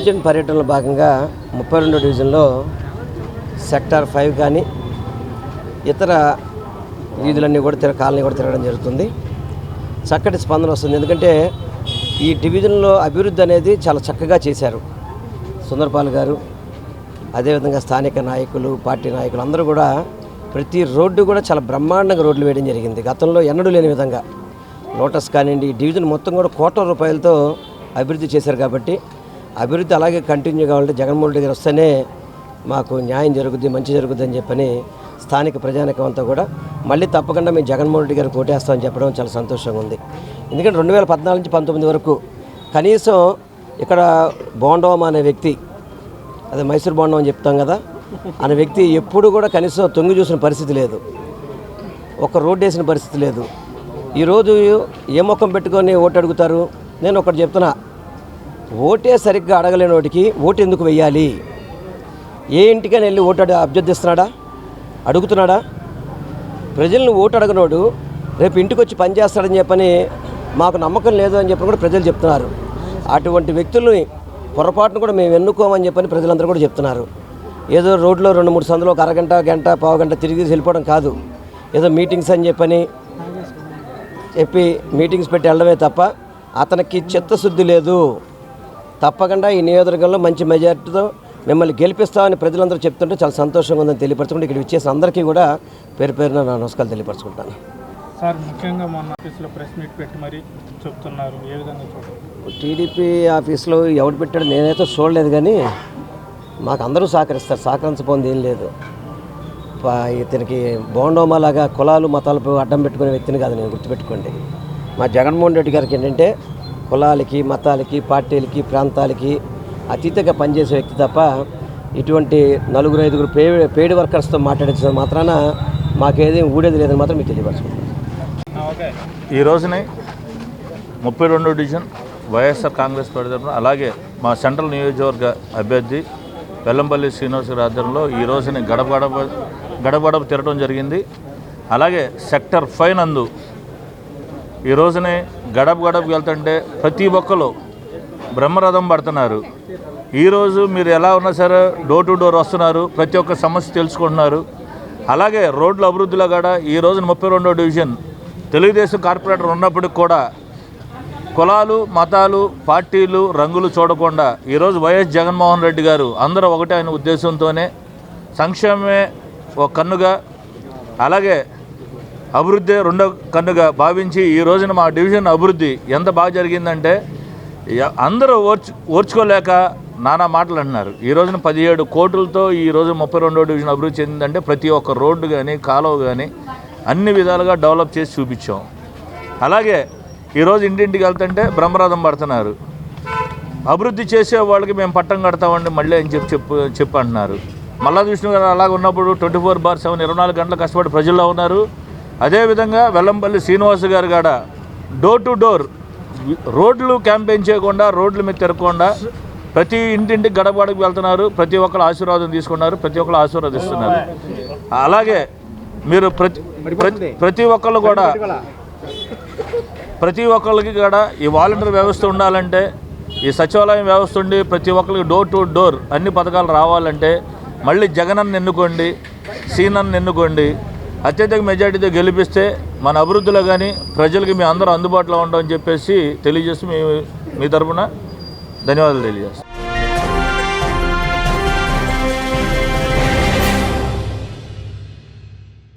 Division పర్యటనలో భాగంగా 32వ డివిజన్లో సెక్టార్ 5 కానీ ఇతర వీధులన్నీ కూడా కాలనీ కూడా తిరగడం జరుగుతుంది. చక్కటి స్పందన వస్తుంది. ఎందుకంటే ఈ డివిజన్లో అభివృద్ధి అనేది చాలా చక్కగా చేశారు సుందరపాల్ గారు. అదేవిధంగా స్థానిక నాయకులు, పార్టీ నాయకులు అందరూ కూడా ప్రతి రోడ్డు కూడా చాలా బ్రహ్మాండంగా రోడ్లు వేయడం జరిగింది. గతంలో ఎన్నడూ లేని విధంగా లోటస్ కానివ్వండి, ఈ డివిజన్ మొత్తం కూడా కోట్ల రూపాయలతో అభివృద్ధి చేశారు. కాబట్టి అభివృద్ధి అలాగే కంటిన్యూ కావాలంటే జగన్మోహన్ రెడ్డి గారు వస్తేనే మాకు న్యాయం జరుగుద్ది, మంచి జరుగుద్ది అని చెప్పని స్థానిక ప్రజానికం అంతా కూడా మళ్ళీ తప్పకుండా మేము జగన్మోహన్ రెడ్డి గారు కోటేస్తామని చెప్పడం చాలా సంతోషంగా ఉంది. ఎందుకంటే 2014 నుంచి 19 వరకు కనీసం ఇక్కడ బోండోమ అనే వ్యక్తి, అదే మైసూర్ బోండం అని చెప్తాం కదా, అనే వ్యక్తి ఎప్పుడు కూడా కనీసం తొంగి చూసిన పరిస్థితి లేదు, ఒక రోడ్డు వేసిన పరిస్థితి లేదు. ఈరోజు ఏ ముఖం పెట్టుకొని ఓటు అడుగుతారు? నేను ఒకటి చెప్తున్నా, ఓటే సరిగ్గా అడగలేని వాడికి ఓటు ఎందుకు వెయ్యాలి? ఏ ఇంటికైనా వెళ్ళి ఓటు అభ్యర్థిస్తున్నాడా? అడుగుతున్నాడా? ప్రజలను ఓటు అడగనోడు రేపు ఇంటికి వచ్చి పనిచేస్తాడని చెప్పని మాకు నమ్మకం లేదు అని చెప్పని కూడా ప్రజలు చెప్తున్నారు. అటువంటి వ్యక్తుల్ని పొరపాటును కూడా మేము ఎన్నుకోమని చెప్పని ప్రజలందరూ కూడా చెప్తున్నారు. ఏదో రోడ్లో 2-3 సందులో ఒక అరగంట, గంట, పావుగంట తిరిగి వెళ్ళిపోవడం కాదు. ఏదో మీటింగ్స్ అని చెప్పి మీటింగ్స్ పెట్టి వెళ్ళడమే తప్ప అతనికి చిత్తశుద్ధి లేదు. తప్పకుండా ఈ నియోజకవర్గంలో మంచి మెజార్టీతో మిమ్మల్ని గెలిపిస్తామని ప్రజలందరూ చెప్తుంటే చాలా సంతోషంగా ఉందని తెలియపరచుకుంటే ఇక్కడ ఇచ్చేసి అందరికీ కూడా పేరు పేరున నా నమస్కారాలు తెలియపరచుకుంటాను. సార్, ముఖ్యంగా మొన్న ఆఫీస్లో ప్రెస్ మీట్ పెట్టి మరీ చెప్తున్నారు, ఏ విధంగా చూడాలి? టీడీపీ ఆఫీస్లో ఎవడు పెట్టాడు నేనైతే చూడలేదు, కానీ మాకు అందరూ సహకరిస్తారు, సహకరించబోంది ఏం లేదు. ఇతనికి బోండోమాలాగా కులాలు మతాలపై అడ్డం పెట్టుకునే వ్యక్తిని కాదు నేను, గుర్తుపెట్టుకోండి. మా జగన్మోహన్ రెడ్డి గారికి ఏంటంటే కులాలకి, మతాలకి, పార్టీలకి, ప్రాంతాలకి అతీతంగా పనిచేసే వ్యక్తి తప్ప ఇటువంటి 4-5 పెయిడ్ వర్కర్స్తో మాట్లాడించిన మాత్రాన మాకేది ఊడేది లేదని మాత్రం మీకు తెలియపరచుకుంటాం. ఈ రోజునే 32వ డివిజన్ వైఎస్ఆర్ కాంగ్రెస్ పార్టీ తరఫున, అలాగే మా సెంట్రల్ నియోజకవర్గ అభ్యర్థి వెల్లంపల్లి శ్రీనివాస్ గారి ఆధ్వర్యంలో ఈ రోజుని గడప తిరగడం జరిగింది. అలాగే సెక్టర్ 5 నందు ఈ రోజునే గడపకి వెళ్తుంటే ప్రతి ఒక్కరు బ్రహ్మరథం పడుతున్నారు. ఈరోజు మీరు ఎలా ఉన్నా సరే డోర్ టు డోర్ వస్తున్నారు, ప్రతి ఒక్క సమస్య తెలుసుకుంటున్నారు. అలాగే రోడ్ల అభివృద్ధిలో కూడా ఈ రోజున 32వ డివిజన్ తెలుగుదేశం కార్పొరేటర్ ఉన్నప్పటికి కూడా కులాలు, మతాలు, పార్టీలు, రంగులు చూడకుండా ఈరోజు వైఎస్ జగన్మోహన్ రెడ్డి గారు అందరూ ఒకటే ఆయన ఉద్దేశంతోనే సంక్షేమమే ఒక కన్నుగా, అలాగే అభివృద్ధి రెండో కన్నుగా భావించి ఈ రోజున మా డివిజన్ అభివృద్ధి ఎంత బాగా జరిగిందంటే అందరూ ఓర్చుకోలేక నానా మాటలు అంటున్నారు. ఈ రోజున 17 కోట్లతో ఈ రోజు 32వ డివిజన్ అభివృద్ధి చెందిందంటే ప్రతి ఒక్క రోడ్డు కానీ, కాలువ కానీ అన్ని విధాలుగా డెవలప్ చేసి చూపించాం. అలాగే ఈరోజు ఇంటింటికి వెళ్తుంటే బ్రహ్మరథం పడుతున్నారు. అభివృద్ధి చేసే వాళ్ళకి మేము పట్టం కడతామండి మళ్ళీ అని చెప్పి అంటున్నారు. మల్లా విష్ణు గారు అలాగ ఉన్నప్పుడు 24/7 24 గంటలు కష్టపడి ప్రజల్లో ఉన్నారు. అదేవిధంగా వెల్లంపల్లి శ్రీనివాస్ గారు కూడా డోర్ టు డోర్ రోడ్లు క్యాంపెయిన్ చేయకుండా, రోడ్ల మీద తిరగకుండా ప్రతి ఇంటింటికి గడపకి వెళ్తున్నారు. ప్రతి ఒక్కరు ఆశీర్వాదం తీసుకున్నారు, ప్రతి ఒక్కరు ఆశీర్వదిస్తున్నారు. అలాగే మీరు ప్రతి ఒక్కరికి కూడా ఈ వాలంటీర్ వ్యవస్థ ఉండాలంటే, ఈ సచివాలయం వ్యవస్థ ఉండి ప్రతి ఒక్కరికి డోర్ టు డోర్ అన్ని పథకాలు రావాలంటే మళ్ళీ జగనన్న ఎన్నుకోండి, సీనన్న ఎన్నుకోండి. అత్యధిక మెజార్టీతో గెలిపిస్తే మన అభివృద్ధిలో కానీ ప్రజలకి మీ అందరూ అందుబాటులో ఉంటామని చెప్పేసి తెలియజేసి మీ తరఫున ధన్యవాదాలు తెలియజేస్తాం.